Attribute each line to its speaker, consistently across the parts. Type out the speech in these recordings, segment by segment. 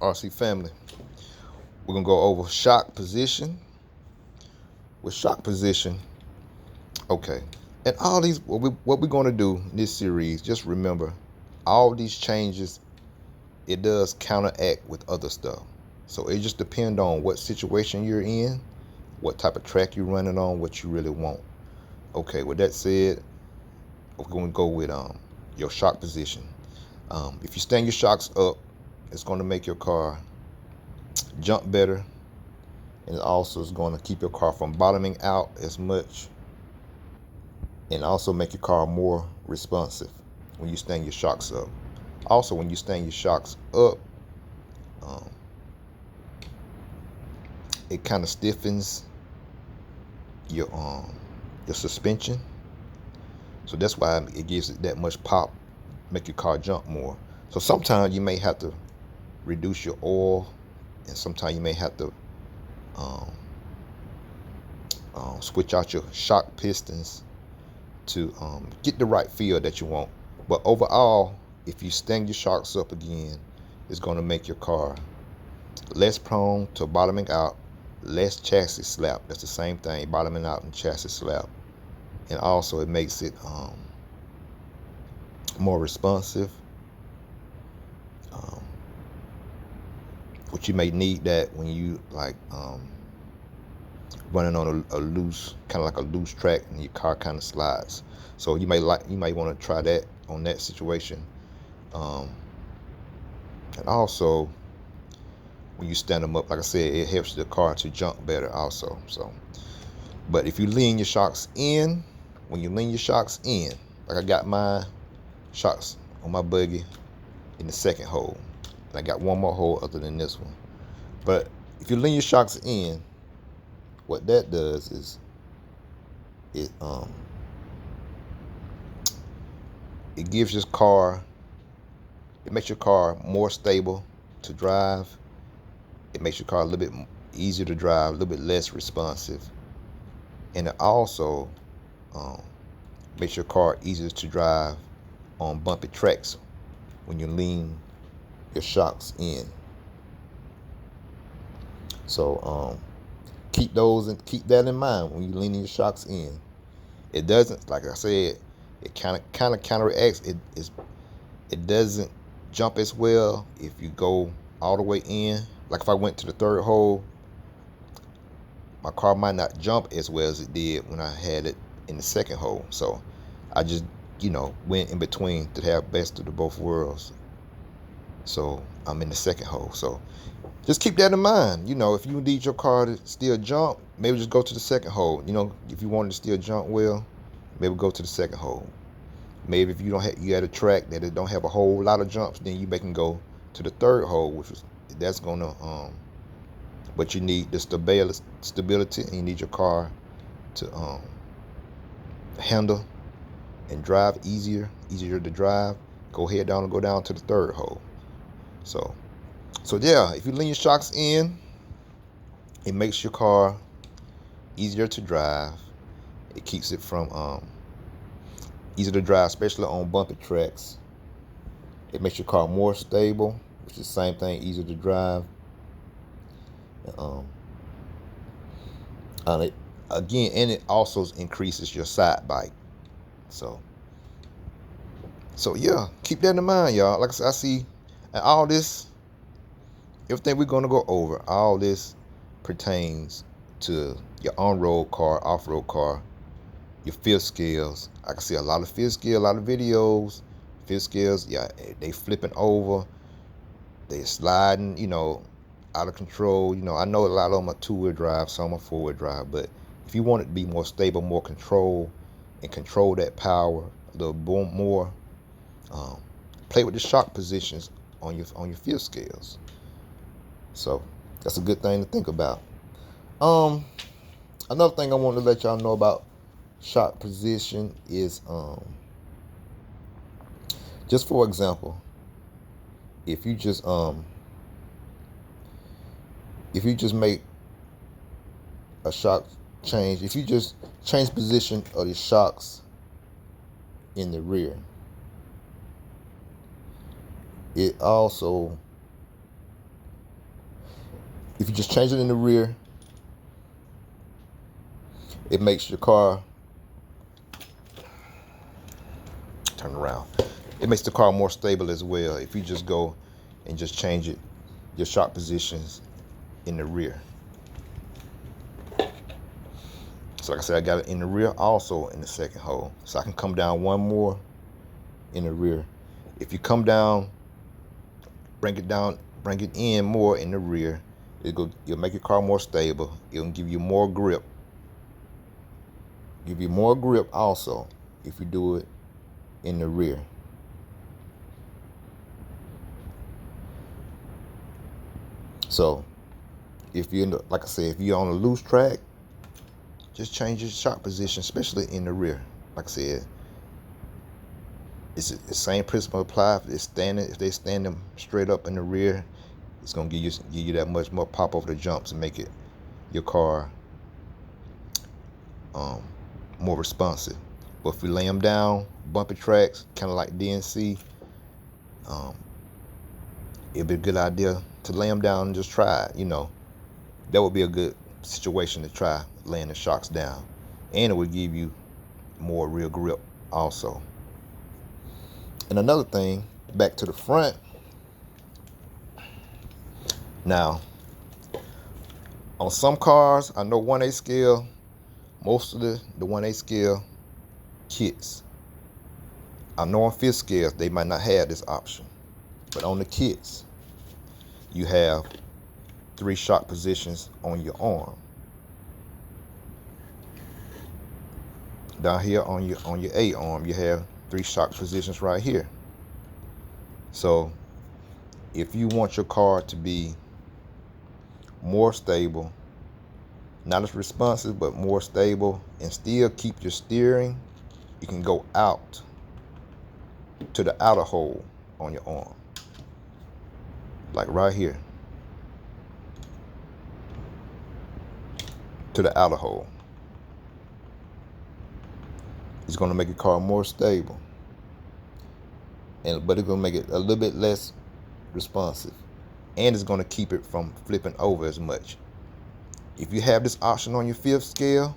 Speaker 1: RC family. We're gonna go over shock position. With shock position, okay. And all these, what we're gonna do in this series, just remember, all these changes, it does counteract with other stuff. So it just depends on what situation you're in, what type of track you're running on, what you really want. Okay, with that said, we're gonna go with your shock position. If you stand your shocks up, it's gonna make your car jump better, and it also is going to keep your car from bottoming out as much, and also make your car more responsive when you stand your shocks up. Also, when you stand your shocks up, um, it kind of stiffens your suspension, so that's why it gives it that much pop, make your car jump more. So sometimes you may have to reduce your oil, and sometimes you may have to um, switch out your shock pistons to get the right feel that you want. But overall, if you stand your shocks up again, it's going to make your car less prone to bottoming out, less chassis slap. That's the same thing, bottoming out and chassis slap. And also it makes it more responsive, um, which you may need that when you like running on a loose, kind of like a loose track, and your car kind of slides. So you might want to try that on that situation. And also, when you stand them up, like I said, it helps the car to jump better also. So, but if you lean your shocks in, when you lean your shocks in, like I got my shocks on my buggy in the second hole, and I got one more hole other than this one. But if you lean your shocks in, what that does is it gives your car, it makes your car more stable to drive. It makes your car a little bit easier to drive, a little bit less responsive, and it also makes your car easier to drive on bumpy tracks when you lean your shocks in. So keep that in mind when you lean your shocks in. It doesn't, like I said, it kind of counteracts. It doesn't jump as well if you go all the way in. Like if I went to the third hole, my car might not jump as well as it did when I had it in the second hole. So I just, went in between to have best of the both worlds. So I'm in the second hole. So just keep that in mind. If you need your car to still jump, maybe just go to the second hole. If you want it to still jump well, maybe go to the second hole. Maybe if you had a track that it don't have a whole lot of jumps, then you can go to the third hole, that's gonna but you need the stability, and you need your car to handle and drive easier to drive. Go down to the third hole. So yeah, if you lean your shocks in, it makes your car easier to drive. It keeps it from easier to drive, especially on bumpy tracks. It makes your car more stable, which is the same thing, easier to drive. And it also increases your side bite. So yeah, keep that in mind, y'all. Like I said, I see, and all this, everything we're gonna go over, all this pertains to your on-road car, off-road car, your fifth scales. I can see a lot of fifth scale, a lot of videos. Fifth scales, yeah, they flipping over, they sliding, out of control. I know a lot of them are two-wheel drive, some are four-wheel drive, but if you want it to be more stable, more control, and control that power a little more, play with the shock positions on your fifth scales. So that's a good thing to think about. Another thing I want to let y'all know about shock position is just for example, if you just make a shock change, if you just change position of the shocks in the rear, it also If you just change it in the rear, it makes your car turn around. It makes the car more stable as well if you just go and just change it, your shock positions in the rear. So like I said, I got it in the rear, also in the second hole. So I can come down one more in the rear. If you come down, bring it in more in the rear, it'll make your car more stable. It'll give you more grip. Give you more grip also if you do it in the rear. So if you're like I said, if you're on a loose track, just change your shock position, especially in the rear. Like I said, it's the same principle apply. If they're standing straight up in the rear, it's gonna give you that much more pop over the jumps and make your car more responsive. But if we lay them down, bumpy tracks, kind of like DNC, it'd be a good idea to lay them down and just try it. That would be a good situation to try, laying the shocks down, and it would give you more real grip also. And another thing, back to the front. Now, on some cars, I know 1/8 scale, most of the 1/8 scale kits, I know on 5th scales they might not have this option, but on the kits you have 3 shock positions on your arm. Down here on your A arm, you have 3 shock positions right here. So if you want your car to be more stable, not as responsive but more stable, and still keep your steering, you can go out to the outer hole on your arm, like right here, to the outer hole. It's going to make your car more stable, but it's going to make it a little bit less responsive, and it's going to keep it from flipping over as much. If you have this option on your 5th scale,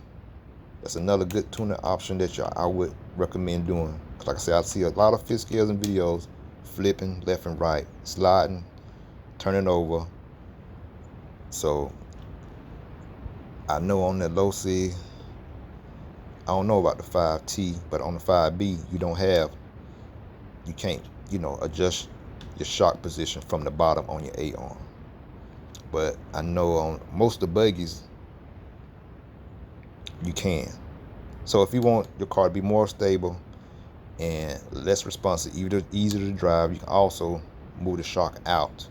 Speaker 1: that's another good tuning option that I would recommend doing. Like I said, I see a lot of 5th scales and videos flipping left and right, sliding, turning over. So I know on the low C, I don't know about the 5T, but on the 5B, you can't, adjust your shock position from the bottom on your A arm. But I know on most of the buggies, you can. So if you want your car to be more stable and less responsive, easier to drive, you can also move the shock out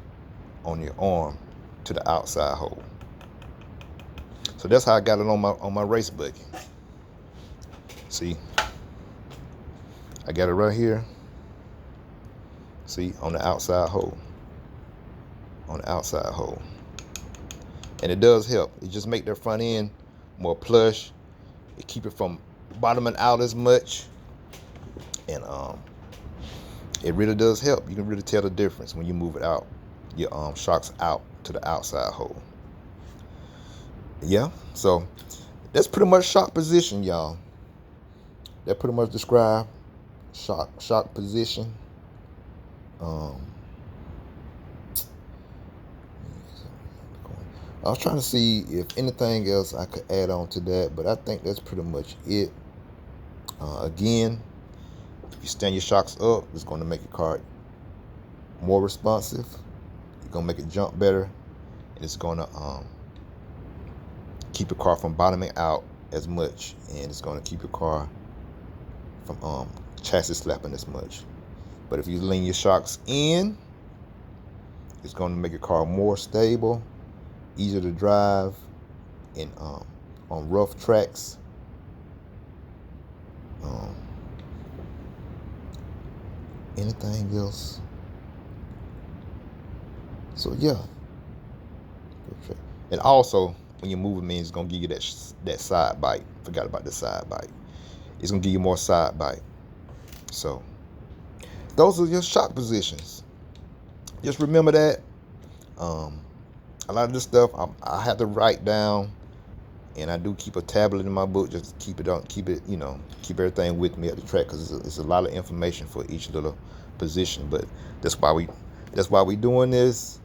Speaker 1: on your arm to the outside hole. So that's how I got it on my race buggy. See, I got it right here. See, on the outside hole. On the outside hole. And it does help. It just make their front end more plush. It keep it from bottoming out as much. And it really does help. You can really tell the difference when you move it out, your shocks out to the outside hole. Yeah, so that's pretty much shock position, y'all. That pretty much describe shock position. I was trying to see if anything else I could add on to that, but I think that's pretty much it. Again, if you stand your shocks up, it's going to make your car more responsive. It's going to make it jump better, and it's going to keep your car from bottoming out as much, and it's going to keep your car from chassis slapping as much. But if you lean your shocks in, it's going to make your car more stable, easier to drive, and on rough tracks. Anything else? So yeah. And also, when you're moving, it's gonna give you that side bite. Forgot about the side bite. It's gonna give you more side bite. So those are your shock positions. Just remember that. a lot of this stuff I have to write down, and I do keep a tablet in my book just to keep it, keep everything with me at the track, because it's a lot of information for each little position. But that's why we doing this,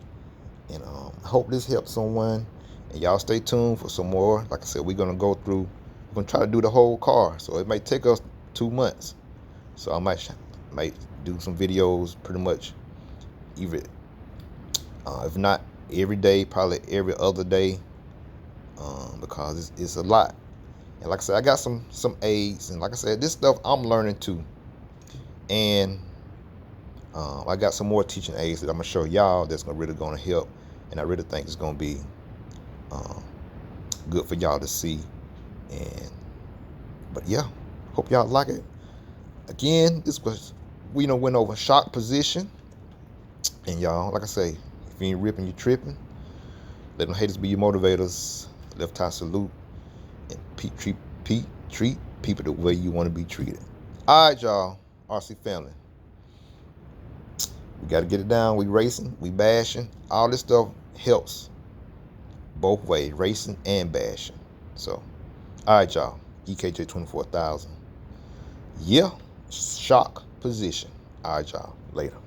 Speaker 1: and I hope this helps someone. And y'all stay tuned for some more. Like I said, we're gonna try to do the whole car, so it might take us 2 months. So I might do some videos pretty much, even if not every day, probably every other day, because it's a lot. And like I said, I got some aids, and like I said, this stuff I'm learning too. And I got some more teaching aids that I'm gonna show y'all that's really gonna help, and I really think it's gonna be good for y'all to see. But yeah, hope y'all like it. Again, this was, we done went over shock position, and y'all, like I say, if you ain't ripping, you tripping. Let them haters be your motivators. Left tie salute, and treat people the way you want to be treated. All right, y'all, RC family. We got to get it down. We racing, we bashing. All this stuff helps both ways, racing and bashing. So, all right, y'all. EKJ 24,000. Yeah, shock position. All right, y'all. Later.